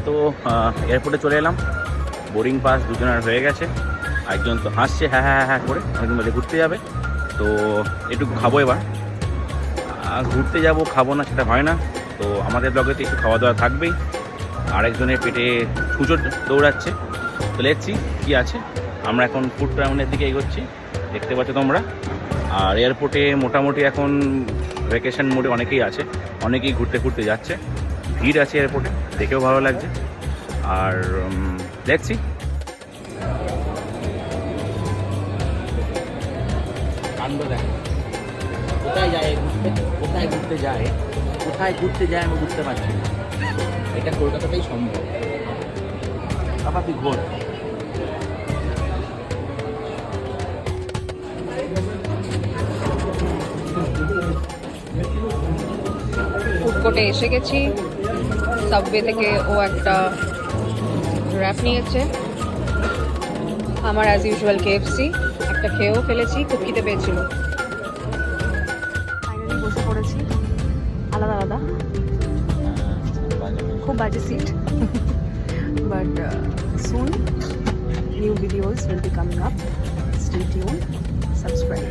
তো এয়ারপোর্টে চলে এলাম। বোর্ডিং পাস দুজনের হয়ে গেছে। একজন তো হাসছে হ্যাঁ হ্যাঁ হ্যাঁ করে, অনেকদিন বাদে ঘুরতে যাবে। তো একটু খাবো এবার। ঘুরতে যাব খাবো না সেটা হয় না, তো আমাদের ব্লগেতে একটু খাওয়া দাওয়া থাকবেই। আরেকজনের পেটে ছুঁচো দৌড়াচ্ছে, তো লেটসি কী আছে। আমরা এখন ফুড টাউনের দিকে এগোচ্ছি, দেখতে পাচ্ছ তোমরা। আর এয়ারপোর্টে মোটামুটি এখন ভ্যাকেশন মোডে অনেকেই আছে, অনেকেই ঘুরতে ঘুরতে যাচ্ছে। ভিড় আছে এয়ারপোর্টে, দেখেও ভালো লাগছে। আর লেটসি। কাণ্ড দেখো, কোথায় যায় ঘুরতে, কোথায় ঘুরতে যায়, কোথায় ঘুরতে যায় আমি বুঝতে পারছি না। এটা কলকাতাতেই সম্ভব। বাবা তুই ঘোর। ফুড কোর্টে এসে গেছি। সাবওয়ে থেকে ও একটা র্যাপ নিয়েছে। আমার অ্যাজ ইউজুয়াল কেএফসি একটা খেয়েও ফেলেছি, খুব খিদে পেয়েছিল। ফাইনালি বসে পড়েছি আলাদা আলাদা, খুব বাজে সিট। But soon new videos will be coming up, stay tune, subscribe.